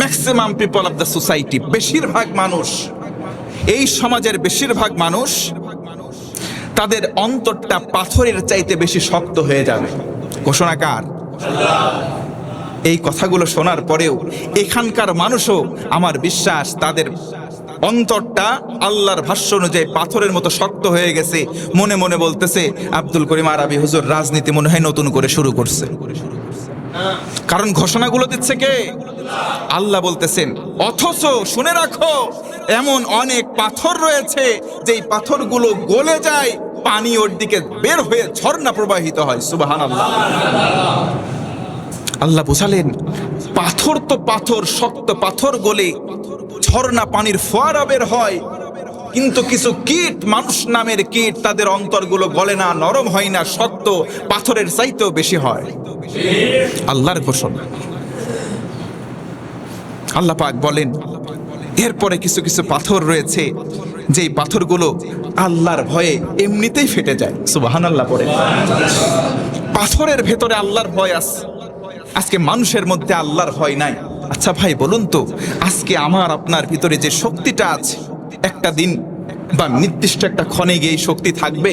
Maximum people of the society, বেশিরভাগ মানুষ, এই সমাজের বেশিরভাগ মানুষ, তাদের অন্তরটা পাথরের চাইতে বেশি শক্ত হয়ে যাবে। ঘোষণা কার? এই কথাগুলো শোনার পরেও এখানকার মানুষও, আমার বিশ্বাস, তাদের অন্তরটা আল্লাহর ভাষ্য অনুযায়ী পাথরের মতো শক্ত হয়ে গেছে। মনে মনে বলতেছে, আব্দুল করিম আরবি হুজুর রাজনীতি মনে হয় নতুন করে শুরু করছে। কারণ ঘোষণাগুলো দিচ্ছে কে? আল্লাহ বলতেছেন। অথচ শুনে রাখো, এমন অনেক পাথর রয়েছে যেই পাথরগুলো গলে যায়, পানি ওর দিকে বের হয়ে ঝর্ণা প্রবাহিত হয়। সুবহানাল্লাহ। আল্লাহ বুঝালেন, পাথর তো পাথর, শক্ত পাথর গলে ঝর্ণা পানির ফোয়ারা বের হয়, কিন্তু কিছু কীট, মানুষ নামের কীট, তাদের অন্তরগুলো গলে না, নরম হয় না, শক্ত পাথরের চাইতেও বেশি হয়। আল্লাহর ঘোষণা। আল্লাহ পাক বলেন, এরপরে কিছু কিছু পাথর রয়েছে যেই পাথরগুলো আল্লাহর ভয়ে এমনিতেই ফেটে যায়। সুবহানাল্লাহ পড়ে। পাথরের ভেতরে আল্লাহর ভয় আছে, আজকে মানুষের মধ্যে আল্লাহর ভয় নাই। আচ্ছা ভাই বলুন তো, আজকে আমার আপনার ভিতরে যে শক্তিটা আছে, একটা দিন বা নির্দিষ্ট একটা ক্ষণে গিয়ে এই শক্তি থাকবে?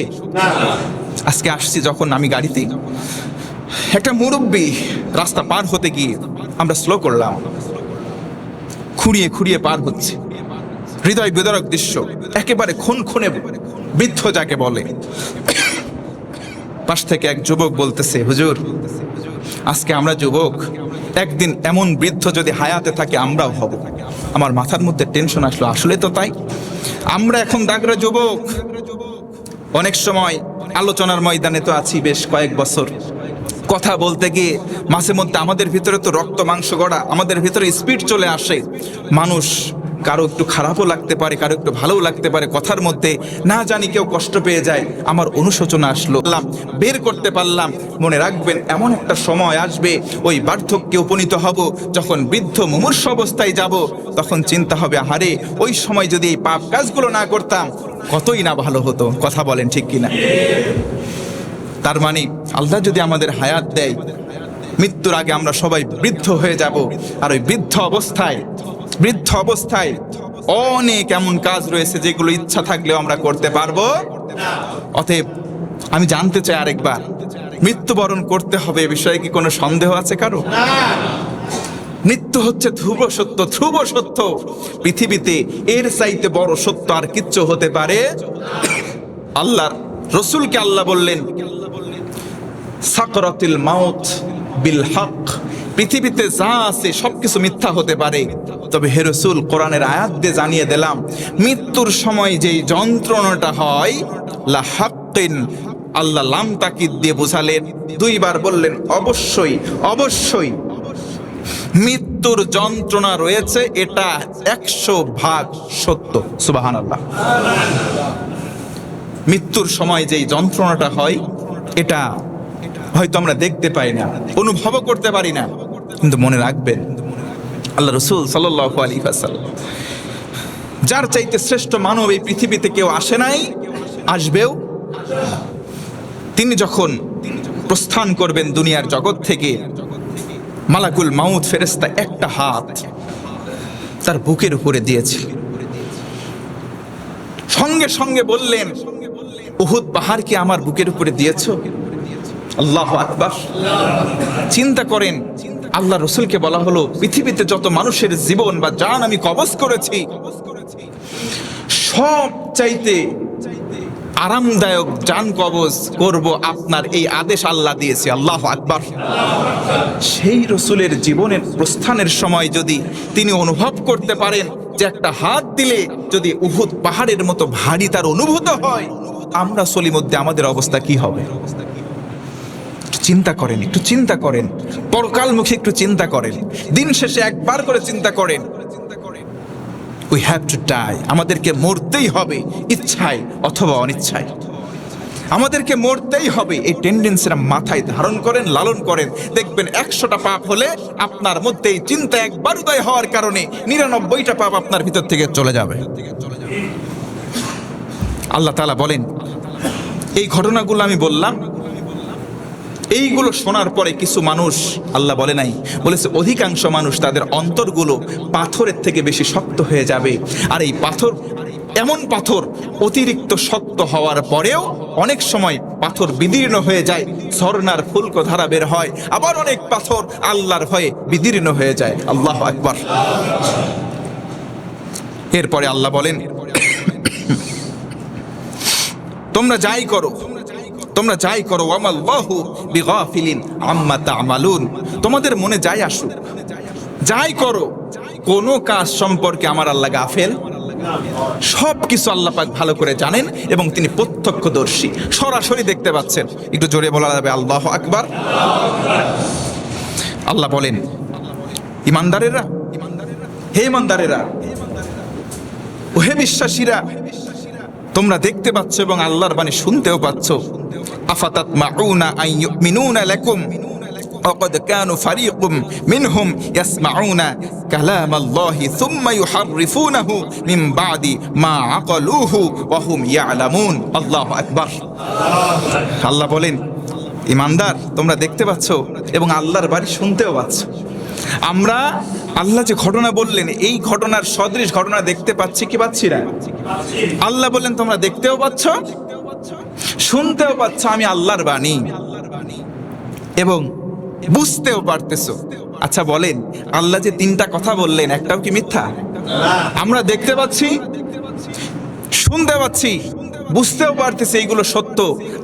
আজকে আসছি যখন আমি গাড়িতে, একটা মুরব্বী রাস্তা পার হতে গিয়ে আমরা স্লো করলাম, খুঁড়িয়ে খুঁড়িয়ে পার হচ্ছে, হৃদয় বিদারক দৃশ্য, একেবারে খুনখুনে বৃদ্ধ যাকে বলে। পাশ থেকে এক যুবক বলতেছে, হুজুর আজকে আমরা যুবক, একদিন এমন বৃদ্ধ যদি হায়াতে থাকে আমরাও হব। আমার মাথার মধ্যে টেনশন আসলো, আসলে তো তাই। আমরা এখন দাগরা যুবক, অনেক সময় আলোচনার ময়দানে তো আছি বেশ কয়েক বছর, কথা বলতে গিয়ে মাঝে মধ্যে আমাদের ভিতরে তো রক্ত মাংস গড়া, আমাদের ভিতরে স্পিড চলে আসে। মানুষ কারো একটু খারাপও লাগতে পারে, কারো একটু ভালোও লাগতে পারে, কথার মধ্যে না জানি কেউ কষ্ট পেয়ে যায়। আমার অনুশোচনা আসলো, বের করতে পারলাম। মনে রাখবেন, এমন একটা সময় আসবে, ওই বার্ধক্যে উপনীত হব, যখন বৃদ্ধ মুমূর্ষু অবস্থায় যাব, তখন চিন্তা হবে, আহারে ওই সময় যদি এই পাপ কাজগুলো না করতাম কতই না ভালো হতো। কথা বলেন ঠিক কিনা? তার মানে আল্লাহ যদি আমাদের হায়াত দেয়, মৃত্যুর আগে আমরা সবাই বৃদ্ধ হয়ে যাব। আর ওই বৃদ্ধ অবস্থায় অনেক এমন কাজ রয়েছে যেগুলো ইচ্ছা থাকলেও আমরা করতে পারবো। অতএব আমি জানতে চাই আরেকবার, মৃত্যুবরণ করতে হবে এ বিষয়ে কি কোনো সন্দেহ আছে কারো? মৃত্যু হচ্ছে ধ্রুব সত্য। পৃথিবীতে এর চাইতে বড় সত্য আর কিচ্ছু হতে পারে? আল্লাহর রসুলকে আল্লাহ বললেন, সাকরাতুল মাউত বিল হক, পৃথিবীতে যা আছে সবকিছু মিথ্যা হতে পারে, তবে হে রসুল কোরআনের আয়াত দিয়ে জানিয়ে দিলাম, মৃত্যুর সময় যেই যন্ত্রণাটা হয় লা হাক্কিন, আল্লাহ লাম তাকিদ দিয়ে বোঝালেন, দুইবার বললেন অবশ্যই মৃত্যুর যন্ত্রণা রয়েছে, এটা 100% সত্য। সুবহানাল্লাহ। মৃত্যুর সময় যেই যন্ত্রণাটা হয়, এটা হয়তো আমরা দেখতে পাই না, অনুভবও করতে পারি না, কিন্তু মনে রাখবেন, আল্লাহ রসুল সাল্লাল্লাহু আলাইহি ওয়াসাল্লাম, যার চাইতে শ্রেষ্ঠ মানব এই পৃথিবীতে কেউ আসে নাই, আসবেও। তিনি যখন প্রস্থান করবেন দুনিয়ার জগৎ থেকে, মালাকুল মাউত ফেরেশতা একটা হাত তার বুকের উপরে দিয়েছে, সঙ্গে সঙ্গে বললেন, উহুদ পাহাড় কি আমার বুকের উপরে দিয়েছো? আল্লাহু আকবার। চিন্তা করেন, আল্লাহ রসুলকে বলা হলো, পৃথিবীতে যত মানুষের জীবন বা জান আমি কবজ করেছি, সব চাইতে আরামদায়ক জান কবজ করব, আপনার এই আদেশ আল্লাহ দিয়েছে। আল্লাহু আকবার। সেই রসুলের জীবনের প্রস্থানের সময় যদি তিনি অনুভব করতে পারেন যে একটা হাত দিলে যদি উহুদ পাহাড়ের মতো ভারী তার অনুভূত হয়, আমরা সলিমধ্যে আমাদের অবস্থা কি হবে? একটু চিন্তা করেন, পরকালমুখী একটু চিন্তা করেন, দিন শেষে একবার করে চিন্তা করেন, উই হ্যাভ টু ডাই, আমাদেরকে মরতেই হবে, ইচ্ছায় অথবা অনিচ্ছায় আমাদেরকে মরতেই হবে। এই টেন্ডেন্সিটা মাথায় ধারণ করেন, লালন করেন, দেখবেন 100টা পাপ হলে আপনার মধ্যে এই চিন্তা একবার উদয় হওয়ার কারণে 99টা পাপ আপনার ভিতর থেকে চলে যাবে। আল্লাহ তাআলা বলেন, এই ঘটনাগুলো আমি বললাম, এইগুলো শোনার পরে কিছু মানুষ, আল্লাহ বলে নাই, বলেছে অধিকাংশ মানুষ তাদের অন্তরগুলো পাথরের থেকে বেশি শক্ত হয়ে যাবে। আর এই পাথর এমন পাথর অতিরিক্ত শক্ত হওয়ার পরেও অনেক সময় পাথর বিদীর্ণ হয়ে যায়, ঝর্ণার ফুলকধারা বের হয়। আবার অনেক পাথর আল্লাহর ভয়ে বিদীর্ণ হয়ে যায়। আল্লাহু আকবার। এরপরে আল্লাহ বলেন, তোমরা যাই করো ওয়ামাল্লাহু বিগাফিলিন আম্মা তা'মালুন, তোমাদের মনে যাই আসুক, যাই করো, কোনো কাজ সম্পর্কে আমার আল্লাহ গাফেল সব কিছু আল্লাহ পাক ভালো করে জানেন এবং তিনি প্রত্যক্ষদর্শী, সরাসরি দেখতে পাচ্ছেন। একটু জোরে বলা যাবে আল্লাহু আকবার। আল্লাহ বলেন, ইমানদারেরা, হে ইমানদারেরা, ওহে বিশ্বাসীরা, তোমরা দেখতে পাচ্ছ এবং আল্লাহর বাণী শুনতেও পাচ্ছ। আফাতাতমাউনা আন ইউমিনুনা লাকুম وقد كانوا فريق منهم يسمعون كلام الله ثم يحرفونه من بعد ما عقلوه وهم يعلمون الله أكبر। আল্লাহ বলেন, ইমানদার, তোমরা দেখতে পাচ্ছ এবং আল্লাহর বাণী শুনতেও পাচ্ছ। আমরা আল্লাহ যে ঘটনা বললেন, এই ঘটনার সদৃশ ঘটনা দেখতে পাচ্ছি কি পাচ্ছি না? আল্লাহ বললেন, তোমরা দেখতেও পাচ্ছ, শুনতেও পাচ্ছ আমি আল্লাহর বাণী, এবং বুঝতেও পারতেছো। আচ্ছা বলেন, আল্লাহ যে তিনটা কথা বললেন, একটাও কি মিথ্যা? আমরা দেখতে পাচ্ছি, শুনতে পাচ্ছি, বুঝতেও পারতেছি, এইগুলো সত্য।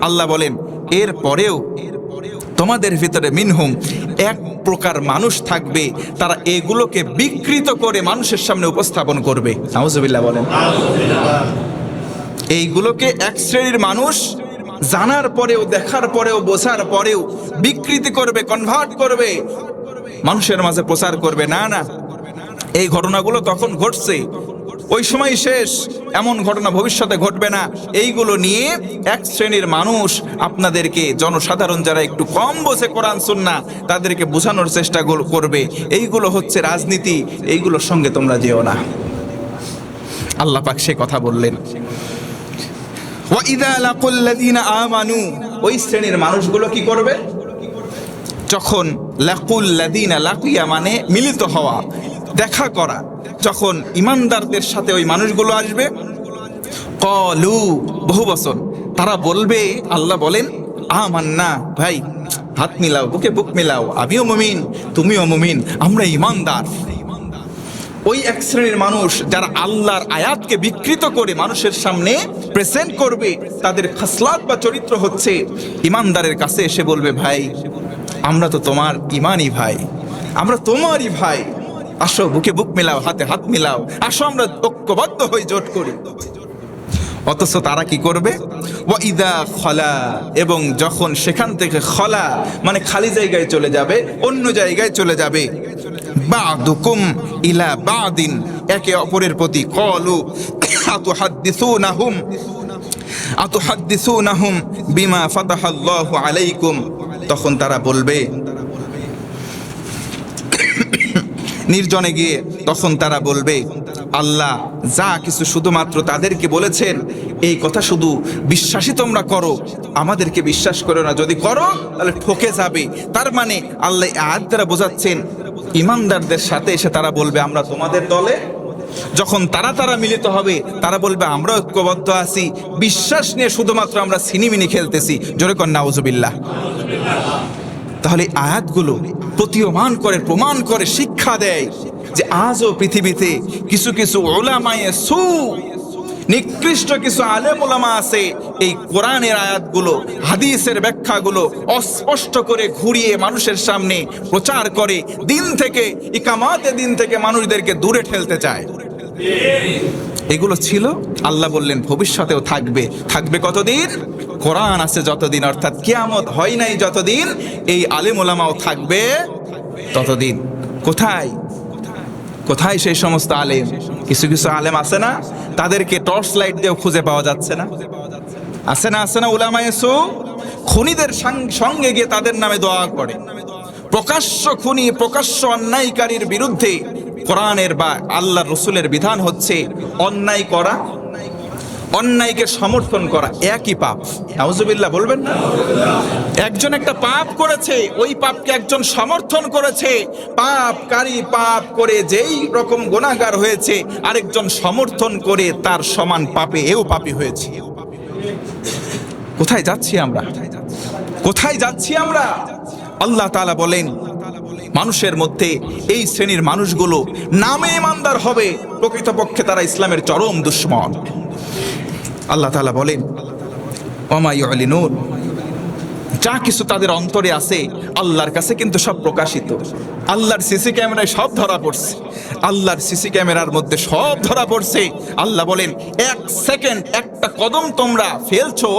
আল্লাহ বলেন, এর পরেও তোমাদের ভিতরে মিনহুম, এক প্রকার মানুষ থাকবে, তারা এগুলোকে বিকৃত করে মানুষের সামনে উপস্থাপন করবে। নাউজুবিল্লাহ বলেন। এইগুলোকে এক শ্রেণীর মানুষ জানার পরেও, দেখার পরেও, বোঝার পরেও বিকৃতি করবে, কনভার্ট করবে, মানুষের মাঝে প্রচার করবে। না না, এই ঘটনাগুলো তখন ঘটছে, ওই সময় শেষ, এমন ঘটনা ভবিষ্যতে ঘটবে না। এইগুলো নিয়ে এক শ্রেণীর মানুষ আপনাদেরকে, জনসাধারণ যারা একটু কম বোঝে কোরআন সুন্নাহ, তাদেরকে বোঝানোর চেষ্টা করবে। এইগুলো হচ্ছে রাজনীতি, এইগুলোর সঙ্গে তোমরা যেও না। আল্লাহ পাক সে কথা বললেন। ওয়াইদা লাকুল্লাযীনা আমানু, ওই শ্রেণীর মানুষগুলো কি করবে? যখন লাকুল্লাযীনা, লাকিয়া মানে মিলিত হওয়া, দেখা করা, যখন ইমানদারদের সাথে ওই মানুষগুলো আসবে, ক্বালু, বহু বচন, তারা বলবে, আল্লাহ বলেন, আমান্না, ভাই হাত মিলাও, বুকে বুক মিলাও, আমিও মুমিন, তুমিও মুমিন, আমরা ইমানদার। ওই এক শ্রেণীর মানুষ যারা আল্লাহর আয়াতকে বিকৃত করে মানুষের সামনে প্রেজেন্ট করবে, তাদের খাসলাত বা চরিত্র হচ্ছে, ইমানদারের কাছে এসে বলবে, ভাই আমরা তো তোমার ইমানই ভাই, আমরা তোমারই ভাই, আসো বুকে বুক মিলাও, হাতে হাত মিলাও, আসো আমরা ঐক্যবদ্ধ হয়ে জোট করি। অথচ তারা কি করবে? ওয়াইদা খলা, এবং যখন সেখান থেকে খলা মানে খালি জায়গায় চলে যাবে, অন্য জায়গায় চলে যাবে, বা'দুকুম ইলা বা'দিন, একে অপরের প্রতি, ক্বালু আতুহাদ্দিসুনাহুম বিমা ফাতাহাল্লাহু আলাইকুম, তখন তারা বলবে, নির্জনে গিয়ে তখন তারা বলবে, আল্লাহ যা কিছু শুধুমাত্র তাদেরকে বলেছেন, এই কথা শুধু বিশ্বাসই তোমরা করো, আমাদেরকে বিশ্বাস করো না, যদি করো তাহলে ঠকে যাবে। তার মানে আল্লাহ আয়াত দ্বারা বোঝাচ্ছেন, ইমানদারদের সাথে এসে তারা বলবে, আমরা তোমাদের দলে। যখন তারা মিলিত হবে, তারা বলবে, আমরা ঐক্যবদ্ধ আছি, বিশ্বাস নিয়ে শুধুমাত্র আমরা সিনিমিনি খেলতেছি। জোরে কর নাউজুবিল্লাহ। তাহলে আয়াতগুলো প্রতীয়মান করে, প্রমাণ করে, শিক্ষা দেয় যে আজও পৃথিবীতে কিছু কিছু উলামায়ে সু, নিকৃষ্ট কিছু আলেম উলামা আছে, এই কোরআনের আয়াতগুলো, হাদিসের ব্যাখ্যাগুলো অস্পষ্ট করে ঘুরিয়ে মানুষের সামনে প্রচার করে, দিন থেকে, ইকামাতে দিন থেকে মানুষদেরকে দূরে ঠেলতে চায়। এগুলো ছিল, আল্লাহ বললেন ভবিষ্যতেও থাকবে। থাকবে কতদিন? কোরআন আছে যতদিন, অর্থাৎ কিয়ামত হয় নাই যতদিন, এই আলেম ওলামাও থাকবে ততদিন। কোথায় কোথায় সেই সমস্ত আলেম? কিছু কিছু আলেম আছে না, তাদেরকে টর্চ লাইট দিয়েও খুঁজে পাওয়া যাচ্ছে না, আছে না, আছে না? উলামায়ে সু খুনিদের সঙ্গে গিয়ে তাদের নামে দোয়া করে। প্রকাশ্য খুনি, প্রকাশ্য অন্যায়কারীর বিরুদ্ধে কোরআনের বা আল্লাহর রসুলের বিধান হচ্ছে অন্যায় করা, অন্যায়কে সমর্থন করা একই পাপ। নাউজুবিল্লাহ বলবেন না? একজন একটা পাপ করেছে, ওই পাপকে একজন সমর্থন করেছে, পাপকারী পাপ করে যেই রকম গুনাহগার হয়েছে, আরেকজন সমর্থন করে তার সমান পাপে এও পাপী হয়েছে। কোথায় যাচ্ছি আমরা? কোথায় যাচ্ছি আমরা? আল্লাহ তাআলা বলেন, মানুষের মধ্যে এই শ্রেণীর মানুষগুলো নামে ইমানদার হবে, প্রকৃতপক্ষে তারা ইসলামের চরম দুশমন। আল্লাহ তাআলা বলেন, ওমা ইউলিনুন, যা কিছু তাদের অন্তরে আছে আল্লাহর কাছে কিন্তু সব প্রকাশিত। আল্লাহর সিসি ক্যামেরায় সব ধরা পড়ছে, আল্লাহর সিসি ক্যামেরার মধ্যে সব ধরা পড়ছে। আল্লাহ বলেন, এক সেকেন্ড, একটা কদম তোমরা ফেলছো,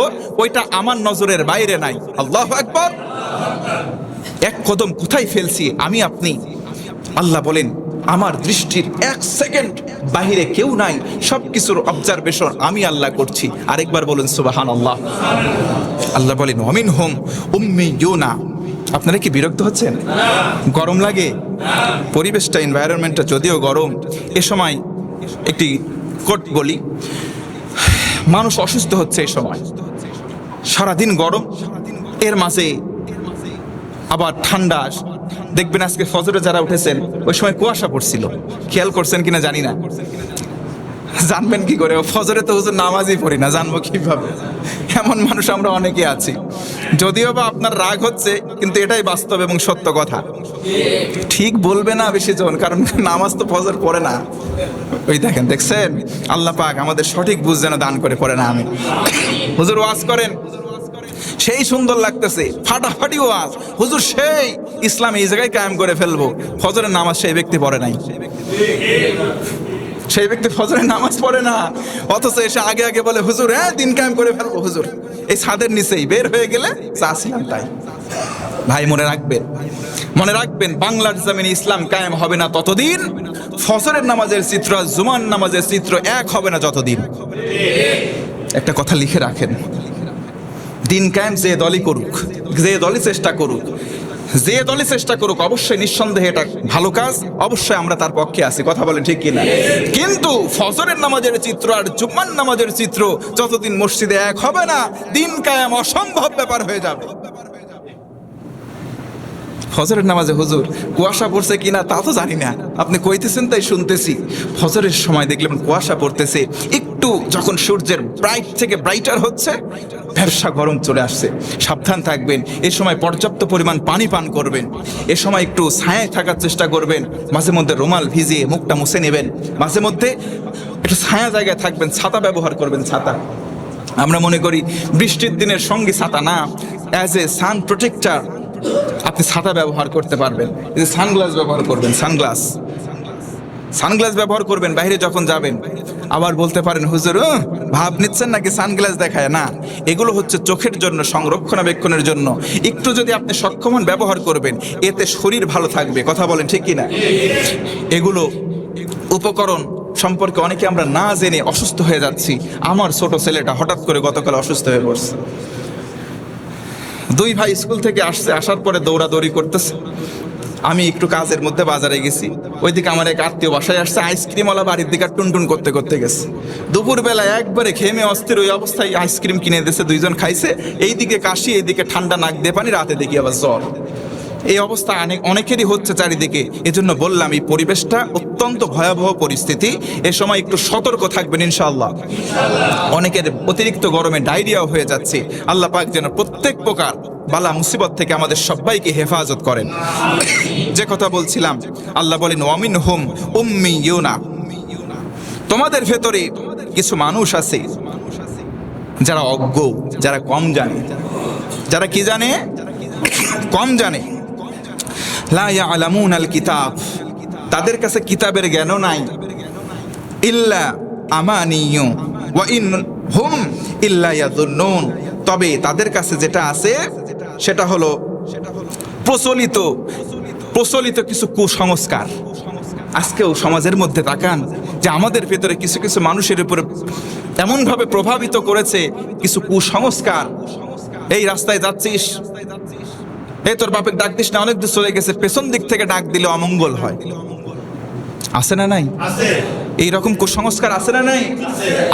ওইটা আমার নজরের বাইরে নাই। আল্লাহু আকবার। এক কদম কোথায় ফেলছি আমি আপনি? আল্লাহ বলেন, আমার দৃষ্টির এক সেকেন্ড বাহিরে কেউ নাই, সব কিছুর অবজারভেশন আমি আল্লাহ করছি। আরেকবার বলুন সুবহানাল্লাহ। আল্লাহ বলেন, ওয়ামিনহুম উম্মিয়ুনা। আপনারা কি বিরক্ত হচ্ছেন? গরম লাগে? পরিবেশটা, এনভায়রনমেন্টটা যদিও গরম, এ সময় একটি কোট বলি, মানুষ অসুস্থ হচ্ছে এই সময়। সারাদিন গরম, এর মাঝে আবার ঠান্ডা। দেখবেন আজকে ফজরে যারা উঠেছেন ওই সময় কুয়াশা পড়ছিল, খেয়াল করছেন কিনা জানি না। জানবেন কি করে? ফজরে তো হুজুর নামাজই পড়ি না, জানবো কিভাবে? এমন মানুষ আমরা অনেকে আছি। যদিও বা আপনার রাগ হচ্ছে, কিন্তু এটাই বাস্তব এবং সত্য কথা। ঠিক বলবে না বেশি জন, কারণ নামাজ তো ফজর পড়ে না। ওই দেখেন, দেখছেন? আল্লাহ পাক আমাদের সঠিক বুঝ যেন দান করে, পড়ে না আমি। হুজুর ওয়াজ করেন, সেই সুন্দর লাগতেছে, ফাটাফাটি ওয়াজ, হুজুর সেই ইসলাম এই জায়গায় কায়েম করে ফেলবো। ফজরের নামাজ সেই ব্যক্তি পড়ে নাই, সেই ব্যক্তি ফজরের নামাজ পড়ে না, অথচ এসে আগে আগে বলে হুজুর হ্যাঁ দিন কায়েম করে ফেলবো। হুজুর এই ছাদের নিচেই বের হয়ে গেলে চাচ্ছিলাম তাই। ভাই মনে রাখবেন, মনে রাখবেন, বাংলার জমিনে ইসলাম কায়েম হবে না ততদিন, ফজরের নামাজের চিত্র আর জুমার নামাজের চিত্র এক হবে না যতদিন। একটা কথা লিখে রাখেন, দিন কায়েম যে দলই করুক, যে দলই চেষ্টা করুক, যে দলই চেষ্টা করুক, অবশ্যই নিঃসন্দেহে এটা ভালো কাজ, অবশ্যই আমরা তার পক্ষে আছি। কথা বলেন ঠিক কিনা? কিন্তু ফজরের নামাজের চিত্র আর জুম্মার নামাজের চিত্র যতদিন মসজিদে এক হবে না, দিন কায়েম অসম্ভব ব্যাপার হয়ে যাবে। ফজরের নামাজে হুজুর কুয়াশা পড়ছে কিনা তা তো জানি না, আপনি কইতেছেন তাই শুনতেছি। ফজরের সময় দেখলাম কুয়াশা পড়তেছে, একটু যখন সূর্যের ব্রাইট থেকে ব্রাইটার হচ্ছে, ব্যবসা গরম চলে আসছে। সাবধান থাকবেন, এ সময় পর্যাপ্ত পরিমাণ পানি পান করবেন, এ সময় একটু ছায়ায় থাকার চেষ্টা করবেন, মাঝে মধ্যে রুমাল ভিজিয়ে মুখটা মুছে নেবেন, মাঝে মধ্যে একটু ছায়া জায়গায় থাকবেন, ছাতা ব্যবহার করবেন। ছাতা আমরা মনে করি বৃষ্টির দিনের সঙ্গে ছাতা না, অ্যাজ এ সান প্রোটেক্টর আপনি ছাতা ব্যবহার করতে পারবেন। এই যে সানগ্লাস ব্যবহার করবেন, সানগ্লাস ব্যবহার করবেন বাইরে যখন যাবেন। আবার বলতে পারেন হুজুর ভাব নিচ্ছেন নাকি সানগ্লাস দেখায়? না, এগুলো হচ্ছে চোখের জন্য, সংরক্ষণাবেক্ষণের জন্য। একটু যদি আপনি সক্ষম হন ব্যবহার করবেন, এতে শরীর ভালো থাকবে। কথা বলেন ঠিক কিনা? এগুলো উপকরণ সম্পর্কে অনেকে আমরা না জেনে অসুস্থ হয়ে যাচ্ছি। আমার ছোট ছেলেটা হঠাৎ করে গতকাল অসুস্থ হয়ে পড়ছে। দুই ভাই স্কুল থেকে আসছে, আসার পরে দৌড়াদৌড়ি করতেছে। আমি একটু কাজের মধ্যে বাজারে গেছি, ওইদিকে আমার এক আত্মীয় বাসায় আসছে, আইসক্রিমওয়ালা বাড়ির দিকে টুনটুন করতে করতে গেছে। দুপুরবেলা একবারে ঘেমে অস্থির ওই অবস্থায় আইসক্রিম কিনে দিয়েছে, দুইজন খাইছে। এইদিকে কাশি, এইদিকে ঠান্ডা, নাক দিয়ে পানি, রাতে দেখি আবার জ্বর। এই অবস্থা অনেকেরই হচ্ছে চারিদিকে। এজন্য বললাম এই পরিবেশটা অত্যন্ত ভয়াবহ পরিস্থিতি, এ সময় একটু সতর্ক থাকবেন ইনশাআল্লাহ। অনেকের অতিরিক্ত গরমে ডায়রিয়াও হয়ে যাচ্ছে। আল্লাহ পাক যেন প্রত্যেক প্রকার বালা মুসিবত থেকে আমাদের সবাইকে হেফাজত করেন। যে কথা বলছিলাম, আল্লাহ বলেন ওয়ামিনহুম উম্মিয়ুনা, তোমাদের ভেতরে কিছু মানুষ আছে যারা অজ্ঞ, যারা কম জানে। যারা কি জানে? কম জানে। লা ইয়ালামুনাল কিতাব, তাদের কাছে কিতাবের জ্ঞানও নাই। ইল্লা আমানিয়ু ওয়া ইন হুম ইল্লা ইয়াযুন্নুন, তবে তাদের কাছে যেটা আছে সেটা হলো প্রচলিত কিছু কুসংস্কার। আজকেও সমাজের মধ্যে তাকান যে আমাদের ভেতরে কিছু কিছু মানুষের উপরে এমনভাবে প্রভাবিত করেছে কিছু কুসংস্কার। এই রাস্তায় যাচ্ছিস, এই তোর বাপের ডাক দিস না, অনেক দূর চলে গেছে, পেছন দিক থেকে ডাক দিলে অমঙ্গল হয়। আছে না নাই? এইরকম কুসংস্কার আছে না নাই?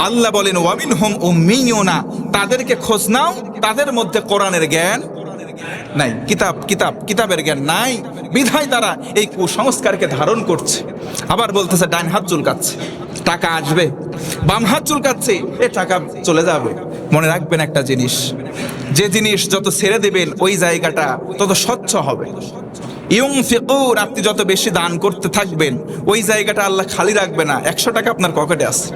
আল্লাহ বলেন ওয়ামিনহুম উম্মিয়ুনা, তাদেরকে খোঁজ নাও, তাদের মধ্যে কোরআনের জ্ঞান নাই, কিতাবের জ্ঞান নাই, বিধায় তারা এই কুসংস্কারকে ধারণ করছে। আবার বলতেছে ডান হাত চুলকাচ্ছে, টাকা আসবে, বাম হাত চুলকাচ্ছে, এ টাকা চলে যাবে। মনে রাখবেন একটা জিনিস, যে জিনিস যত ছেড়ে দেবেন ওই জায়গাটা তত স্বচ্ছ হবে। ইউনফিকুন, আপনি যত বেশি দান করতে থাকবেন ওই জায়গাটা আল্লাহ খালি রাখবে না। 100 টাকা আপনার পকেটে আছে,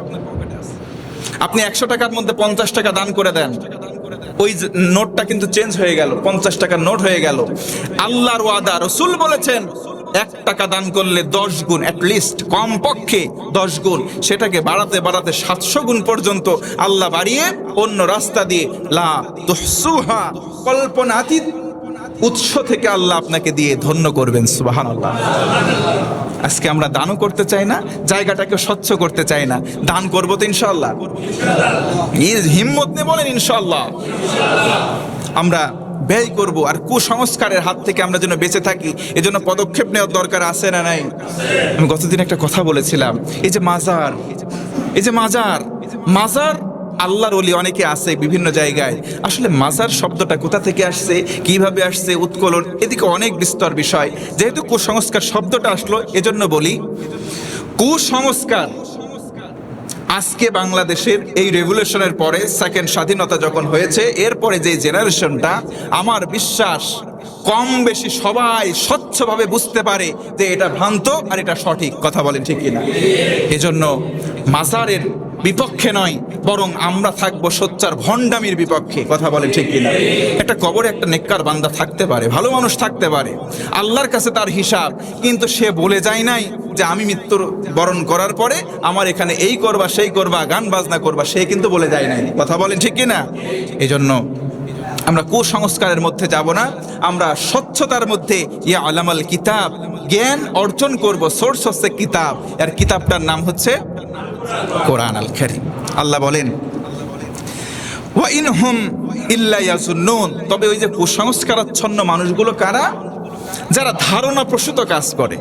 আপনি 100 টাকার মধ্যে 50 টাকা দান করে দেন, ওই নোটটা কিন্তু চেঞ্জ হয়ে গেল, 50 টাকার নোট হয়ে গেল। আল্লাহর ওয়াদা, রাসূল বলেছেন 1 টাকা দান করলে 10 গুণ, অ্যাটলিস্ট কমপক্ষে 10 গুণ, সেটাকে বাড়াতে বাড়াতে 700 গুণ পর্যন্ত আল্লাহ বাড়িয়ে অন্য রাস্তা দিয়ে লা তুহসুহা, কল্পনাতীত উৎস থেকে আল্লাহ আপনাকে দিয়ে ধন্য করবেন। সুবহানাল্লাহ। আজকে আমরা দানও করতে চাই না, জায়গাটাকে স্বচ্ছ করতে চাই না। দান করবো তো ইনশাআল্লাহ, হিম্মত নিয়ে বলেন ইনশাআল্লাহ। আমরা ব্যয় করব, আর কুসংস্কারের হাত থেকে আমরা যেন বেঁচে থাকি এজন্য পদক্ষেপ নেওয়ার দরকার আছে না নাই? আমি গতদিন একটা কথা বলেছিলাম, এই যে মাজার আল্লাহর ওলি অনেকে আছে বিভিন্ন জায়গায়। আসলে মাজার শব্দটা কোথা থেকে আসছে, কিভাবে আসছে, উৎকলন, এদিকে অনেক বিস্তর বিষয়। যেহেতু কুসংস্কার শব্দটা আসলো, এজন্য বলি কুসংস্কার আজকে বাংলাদেশের এই রেভলিউশনের পরে, সেকেন্ড স্বাধীনতা যখন হয়েছে, এরপরে যে জেনারেশনটা, আমার বিশ্বাস কম বেশি সবাই স্বচ্ছভাবে বুঝতে পারে যে এটা ভ্রান্ত আর এটা সঠিক। কথা বলেন ঠিক কিনা? এজন্য মাজারের বিপক্ষে নয়, বরং আমরা থাকবো সোচ্চার ভণ্ডামির বিপক্ষে। কথা বলেন ঠিক কিনা? একটা কবরে একটা নেককার বান্দা থাকতে পারে, ভালো মানুষ থাকতে পারে, আল্লাহর কাছে তার হিসাব, কিন্তু সে বলে যায় নাই যে আমি মৃত্যুর বরণ করার পরে আমার এখানে এই করবা, সেই করবা, গান বাজনা করবা, সে কিন্তু বলে যায় নাই। কথা বলেন ঠিক কিনা? এজন্য আমরা কুসংস্কারের মধ্যে যাব না, আমরা স্বচ্ছতার মধ্যে ইয়া আলামাল কিতাব, জ্ঞান অর্জন করব। সোর্স হচ্ছে কিতাব, আর কিতাবটার নাম হচ্ছে কোরআন আল কারীম। আল্লাহ বলেন ওয়া ইনহুম ইল্লা ইয়াজুন্নুন, তবে ওই যে কুসংস্কারাচ্ছন্ন মানুষগুলো কারা? যারা ধারণা প্রসূত কাজ করে।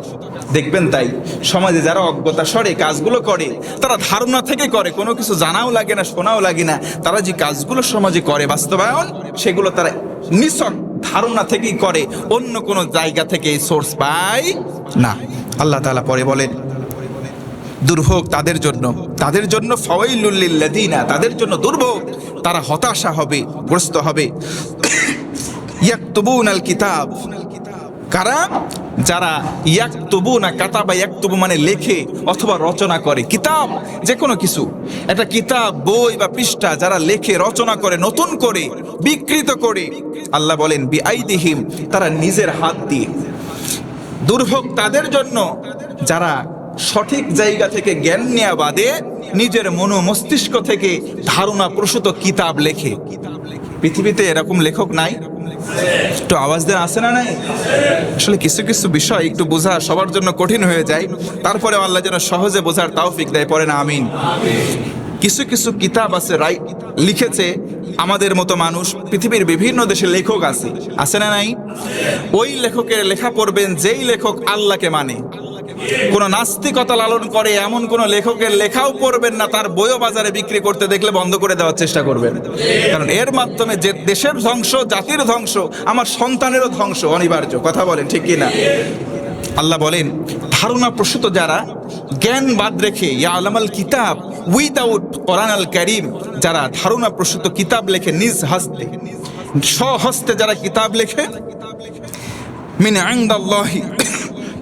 দেখবেন তাই সমাজে যারা অজ্ঞতা স্বরে কাজগুলো করে, তারা ধারণা থেকে করে, কোনো কিছু জানাও লাগে না, শোনাও লাগে না। তারা যে কাজগুলো সমাজে করে বাস্তবায়ন, সেগুলো তারা নিছক ধারণা থেকেই করে, অন্য কোনো জায়গা থেকে সোর্স পায় না। আল্লাহ তাআলা পরে বলেন দুর্ভোগ তাদের জন্য ফাওয়াইলুল লিল্লাযিনা, তাদের জন্য দুর্ভোগ, তারা হতাশা হবে, গ্রস্ত হবে। ইয়াকতুবুনাল কিতাব, কারা? যারা ইয়াকতুবুনা, কাতাবা ইয়াকতুবু মানে লেখে অথবা রচনা করে। কিতাব যে কোনো কিছু, একটা কিতাব, বই বা পৃষ্ঠা যারা লেখে, রচনা করে, নতুন করে, বিকৃত করে। আল্লাহ বলেন বিআইদিহিম, তারা নিজের হাত দিয়ে। দুর্ভোগ তাদের জন্য যারা সঠিক জায়গা থেকে জ্ঞান নেওয়া বাদে নিজের মস্তিষ্ক থেকে ধারণা প্রসূত কিতাব লেখে। পৃথিবীতে এরকম লেখক নাই? একটু আওয়াজ দেন, আছে না নাই? আসলে কিছু কিছু বিষয় একটু বোঝা সবার জন্য কঠিন হয়ে যায়, তারপরে আল্লাহ যেন সহজে বোঝার তৌফিক দেয়। পড়েন আমিন। কিছু কিছু কিতাব আছে লিখেছে আমাদের মতো মানুষ, পৃথিবীর বিভিন্ন দেশে লেখক আছে না নাই? ওই লেখকের লেখা পড়বেন যেই লেখক আল্লাহকে মানে। কোন নাস্তিকতা লালন করে এমন কোন লেখকের লেখাও পড়বেন না, তার বইও বাজারে বিক্রি করতে দেখলে বন্ধ করে দেওয়ার চেষ্টা করবেন। কারণ এর মাধ্যমে যে দেশের ধ্বংস, জাতির ধ্বংস, আমার সন্তানেরও ধ্বংস অনিবার্য। কথা বলেন ঠিক কিনা? আল্লাহ বলেন ধারণা প্রসূত যারা, জ্ঞান বাদ রেখে, ইয়া আলামাল কিতাব, উইদাউট কোরআন আল কারীম, যারা ধারণা প্রসূত কিতাব লেখে নিজ হস্তে, স্বহস্তে যারা কিতাব লেখে, মিন ইনদাল্লাহি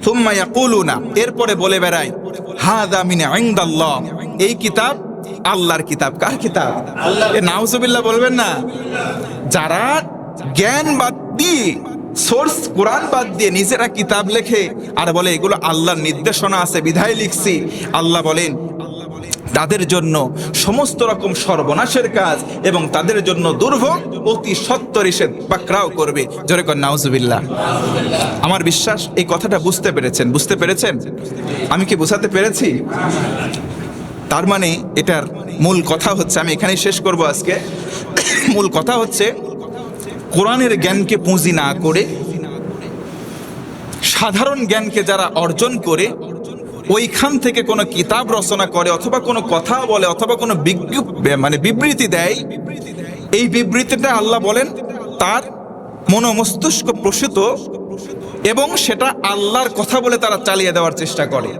সুম্মা ইয়াকুলুনা, এরপরে বলে বেড়ায় হাযা মিন ইনদাল্লাহ, এই কিতাব আল্লাহর কিতাব। কার কিতাব? এ নাউজুবিল্লাহ বলবেন না। যারা জ্ঞান বাদ দিয়ে, সোর্স কোরআন বাদ দিয়ে নিজেরা কিতাব লেখে আর বলে এগুলো আল্লাহর নির্দেশনা আছে বিধায় লিখছি, আল্লাহ বলেন তাদের জন্য সমস্ত রকম সর্বনাশের কাজ এবং তাদের জন্য দুর্ভোগ অতি সত্বর এসে পাকড়াও করবে। জোরে কর নাউজুবিল্লাহ। আমার বিশ্বাস এই কথাটা বুঝতে পেরেছেন? আমি কি বোঝাতে পেরেছি? তার মানে এটার মূল কথা হচ্ছে, আমি এখানেই শেষ করব আজকে। মূল কথা হচ্ছে কোরআনের জ্ঞানকে পুঁজি না করে সাধারণ জ্ঞানকে যারা অর্জন করে ওইখান থেকে কোনো কিতাব রচনা করে অথবা কোনো কথা বলে অথবা কোনো বিবৃতি দেয়, এই বিবৃতিটা আল্লাহ বলেন তার মনোমস্তিষ্ক প্রসূত এবং সেটা আল্লাহর কথা বলে তারা চালিয়ে দেওয়ার চেষ্টা করে।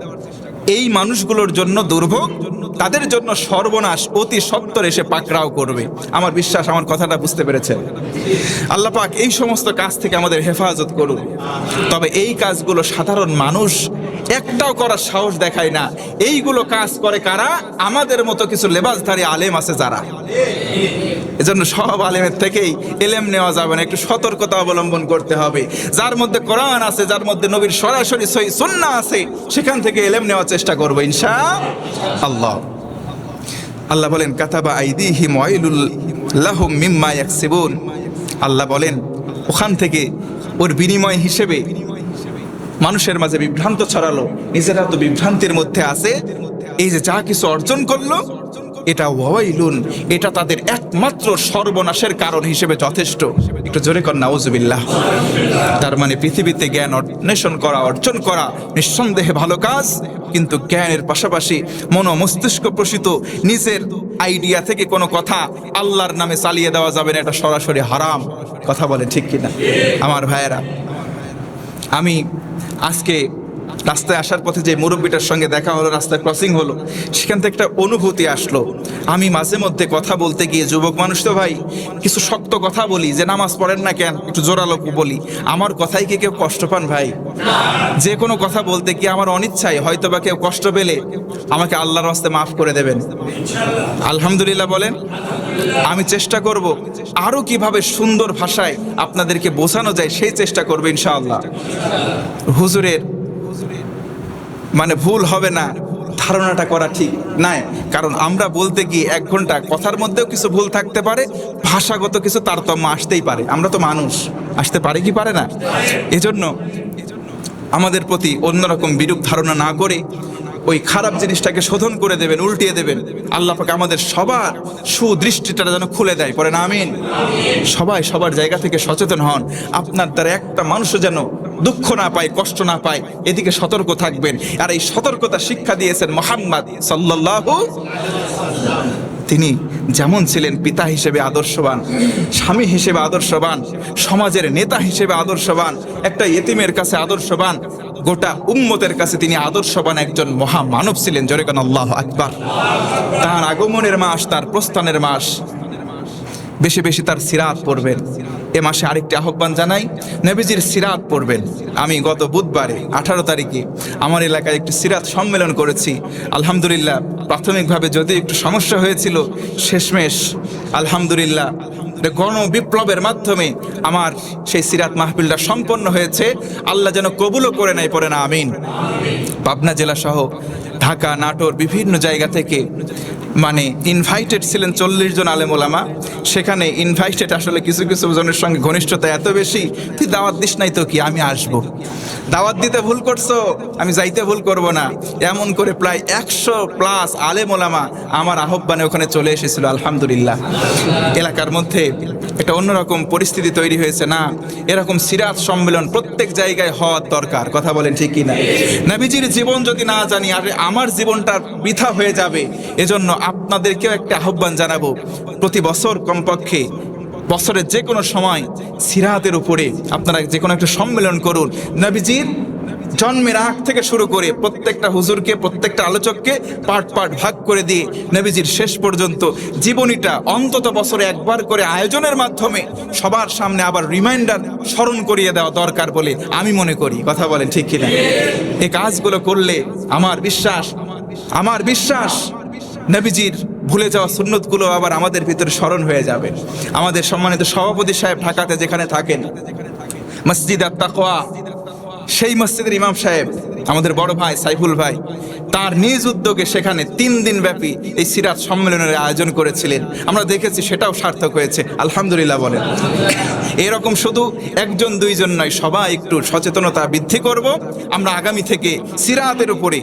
এই মানুষগুলোর জন্য দুর্ভোগ, তাদের জন্য সর্বনাশ অতি সত্বর এসে পাকড়াও করবে। আমার বিশ্বাস আমার কথাটা বুঝতে পেরেছেন। আল্লাহ পাক এই সমস্ত কাজ থেকে আমাদের হেফাজত করুন। তবে এই কাজগুলো সাধারণ মানুষ একটাও করার সাহস দেখায় না। এইগুলো কাজ করে কারা? আমাদের মতো কিছু লেবাসধারী আলেম আছে যারা। এজন্য সব আলেমের থেকেই এলেম নেওয়া যাবে না, একটু সতর্কতা অবলম্বন করতে হবে। যার মধ্যে কোরআন আছে, যার মধ্যে নবীর সরাসরি সহিহ সুন্নাহ আছে, সেখান থেকে এলেম নেওয়ার চেষ্টা করবো ইনশাআল্লাহ। আল্লাহ বলেন কাতাবা আইদিহিম ওয়াইলুল লাহুম মিম্মা ইয়াকসিবুন। আল্লাহ বলেন ওখান থেকে ওর বিনিময় হিসেবে মানুষের মাঝে বিভ্রান্ত ছড়ালো, নিজেরা তো বিভ্রান্তির মধ্যে আছে। এই যে যা কিছু অর্জন করলো এটা ওয়াইলুন, এটা তাদের একমাত্র সর্বনাশের কারণ হিসেবে যথেষ্ট। একটু জোরে কর নাউজুবিল্লাহ। তার মানে পৃথিবীতে জ্ঞান অন্বেষণ করা, অর্জন করা নিঃসন্দেহে ভালো কাজ, কিন্তু জ্ঞানের পাশাপাশি মস্তিষ্ক প্রসূত নিজের আইডিয়া থেকে কোনো কথা আল্লাহর নামে চালিয়ে দেওয়া যাবে না, এটা সরাসরি হারাম। কথা বলে ঠিক কিনা আমার ভাইয়েরা? আমি আজকে রাস্তায় আসার পথে যে মুরব্বিটার সঙ্গে দেখা হলো, রাস্তায় ক্রসিং হলো, সেখান থেকে একটা অনুভূতি আসলো। আমি মাঝে মধ্যে কথা বলতে গিয়ে, যুবক মানুষ তো ভাই, কিছু শক্ত কথা বলি, যে নামাজ পড়েন না কেন, একটু জোরালো বলি। আমার কথাই কি কেউ কষ্ট পান ভাই? যে কোনো কথা বলতে গিয়ে আমার অনিচ্ছায় হয়তো বা কেউ কষ্ট পেলে আমাকে আল্লাহর রাস্তায় মাফ করে দেবেন আলহামদুলিল্লাহ বলেন। আমি চেষ্টা করব আরো কিভাবে সুন্দর ভাষায় আপনাদেরকে বোঝানো যায় সেই চেষ্টা করবো ইনশাআল্লাহ। হুজুরের ভুল হবে না ধারণাটা করা ঠিক নাই, কারণ আমরা বলতে গিয়ে 1 ঘন্টা কথার মধ্যেও কিছু ভুল থাকতে পারে, ভাষাগত কিছু তারতম্য আসতেই পারে। আমরা তো মানুষ, আসতে পারে কি পারে না? এজন্য আমাদের প্রতি অন্যরকম বিরূপ ধারণা না করে ওই খারাপ জিনিসটাকে শোধন করে দেবেন, উল্টিয়ে দেবেন। আল্লাহ পাক আমাদের সবার সুদৃষ্টিটা যেন খুলে দেয়, পড়েন আমিন। সবাই সবার জায়গা থেকে সচেতন হন। আপনার দ্বারা একটা মানুষও যেন দুঃখ না পায়, কষ্ট না পায়, এদিকে সতর্ক থাকবেন। আর এই সতর্কতা শিক্ষা দিয়েছেন মুহাম্মদ সাল্লাল্লাহু। তিনি যেমন ছিলেন পিতা হিসেবে আদর্শবান, স্বামী হিসেবে আদর্শবান, সমাজের নেতা হিসেবে আদর্শবান, একটা ইতিমের কাছে আদর্শবান, গোটা উম্মতের কাছে তিনি আদর্শবান একজন মহামানব ছিলেন। জোরে কান আল্লাহু আকবার। তার আগমনের মাস, তার প্রস্থানের মাস, বেশি বেশি তার সিরাত পড়বেন। এ মাসে আরেকটি আহ্বান জানাই, নবীজির সিরাত পড়বেন। আমি গত বুধবারে 18 তারিখে আমার এলাকায় একটি সিরাত সম্মেলন করেছি। আলহামদুলিল্লাহ, প্রাথমিকভাবে যদিও একটু সমস্যা হয়েছিল, শেষমেশ আলহামদুলিল্লাহ গণ বিপ্লবের মাধ্যমে আমার সেই সিরাত মাহফিলটা সম্পন্ন হয়েছে। আল্লাহ যেন কবুলও করে নেয়, পড়ে না আমিন। পাবনা জেলা সহ ঢাকা, নাটোর বিভিন্ন জায়গা থেকে ইনভাইটেড ছিলেন 40 জন আলেম ওলামা। সেখানে ইনভাইটেড আসলে কিছু কিছু জনের সঙ্গে ঘনিষ্ঠতা এত বেশি, তুই দাওয়াত দিস নাই তো কি, আমি আসবো। দাওয়াত দিতে ভুল করছো, আমি যাইতে ভুল করব না। এমন করে প্রায় 100+ আলেম ওলামা আমার আহ্বানে ওখানে চলে এসেছিল। আলহামদুলিল্লাহ, এলাকার মধ্যে একটা অন্যরকম পরিস্থিতি তৈরি হয়েছে। না, এরকম সিরাত সম্মেলন প্রত্যেক জায়গায় হওয়ার দরকার। কথা বলেন ঠিক কিনা? নবীজির জীবন যদি না জানি, আর আমার জীবনটা বৃথা হয়ে যাবে। এজন্য আপনাদেরকেও একটা আহ্বান জানাবো, প্রতি বছর কমপক্ষে বছরের যে কোনো সময় সিরাতের উপরে আপনারা যে কোনো একটা সম্মেলন করুন। নবীজির জন্মের আগ থেকে শুরু করে প্রত্যেকটা হুজুরকে, প্রত্যেকটা আলোচককে পার্ট ভাগ করে দিয়ে নবীজির শেষ পর্যন্ত জীবনীটা অন্তত বছরে একবার করে আয়োজনের মাধ্যমে সবার সামনে আবার রিমাইন্ডার স্মরণ করিয়ে দেওয়া দরকার বলে আমি মনে করি। কথা বলেন ঠিক কিনা? এই কাজগুলো করলে আমার বিশ্বাস নবীজির ভুলে যাওয়া সুন্নতগুলো আবার আমাদের ভিতরে স্মরণ হয়ে যাবে। আমাদের সম্মানিত সভাপতি সাহেব ঢাকাতে যেখানে থাকেন, মসজিদ আত-তাকওয়া, সেই মসজিদের ইমাম সাহেব আমাদের বড় ভাই সাইফুল ভাই, তার নিজ উদ্যোগে সেখানে 3 দিন ব্যাপী এই সিরাত সম্মেলনের আয়োজন করেছিলেন। আমরা দেখেছি, সেটাও সার্থক হয়েছে আলহামদুলিল্লাহ বলেন। এরকম শুধু 1 2 জন নয়, সবাই একটু সচেতনতা বৃদ্ধি করব। আমরা আগামী থেকে সিরাতের উপরে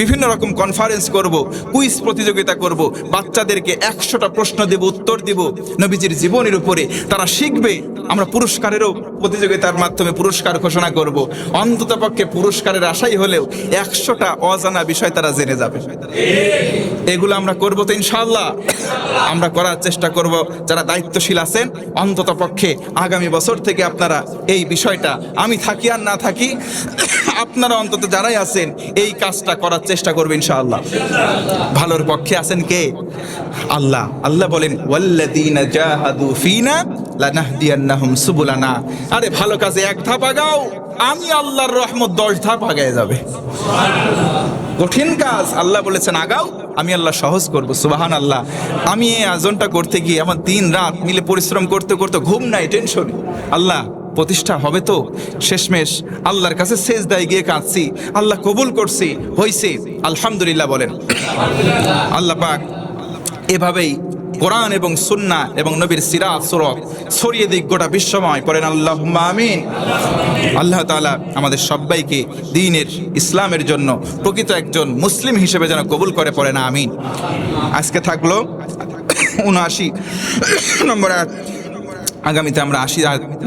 বিভিন্ন রকম কনফারেন্স করব, কুইজ প্রতিযোগিতা করব, বাচ্চাদেরকে 100টা প্রশ্ন দেব, উত্তর দেব নবীজির জীবনের উপরে, তারা শিখবে। আমরা পুরস্কারেরও প্রতিযোগিতার মাধ্যমে পুরস্কার ঘোষণা করব। অন্ততপক্ষে পুরস্কারের আশাই হলেও 100টা অজানা বিষয় তারা জেনে যাবে। এগুলো আমরা করব তো ইনশাআল্লাহ। আমরা করার চেষ্টা করব। যারা দায়িত্বশীল আছেন, অন্ততপক্ষে আগামী বছর থেকে আপনারা এই বিষয়টা, আমি থাকি আর না থাকি, আপনারা অন্তত যারাই আছেন এই কাজটা করার চেষ্টা করবেন ইনশাআল্লাহ। ভালোর পক্ষে আছেন কে? আল্লাহ। আল্লাহ বলেন ওয়াল্লাযীনা জাহাদু ফীনা লানাহদিয়ান্নাহুম সুবুলানা। আরে ভালো কাজে এক ধাপ আগাও, আমি আল্লাহর রহমত 10 ধাপ আগায় যাবে। কঠিন কাজ আল্লাহ বলেছেন আগাও, আমি আল্লাহ সহজ করব। সুবহানাল্লাহ। আমি এই আয়োজনটা করতে গিয়ে আমার দিন রাত মিলে পরিশ্রম করতে করতে ঘুম নাই, টেনশন। আল্লাহ প্রতিষ্ঠা হবে তো? শেষমেশ আল্লাহর কাছে সেজদায় গিয়ে কাঁদছি, আল্লাহ কবুল করছি, হইছে, আলহামদুলিল্লাহ বলেন। আল্লাহ পাক এভাবেই কোরআন এবং সুন্নাহ এবং নবীর সিরাত সুরত ছড়িয়ে দিক গোটা বিশ্বময়, পড়েন আল্লাহুম্মা আমিন। আল্লাহ তাআলা আমাদের সবাইকে দ্বীনের ইসলামের জন্য প্রকৃত একজন মুসলিম হিসেবে যেন কবুল করে, পড়েন আমিন। আজকে থাকলো 79 নম্বর আয়াত, আগামীতে আমরা 80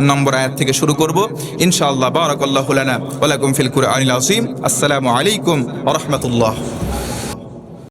নম্বর আয়াত থেকে শুরু করব ইনশাআল্লাহ। বারাকাল্লাহু লানা ওয়া লাকুম ফিল কুরআনিল আযীম। আসসালামু আলাইকুম ওয়া রাহমাতুল্লাহ।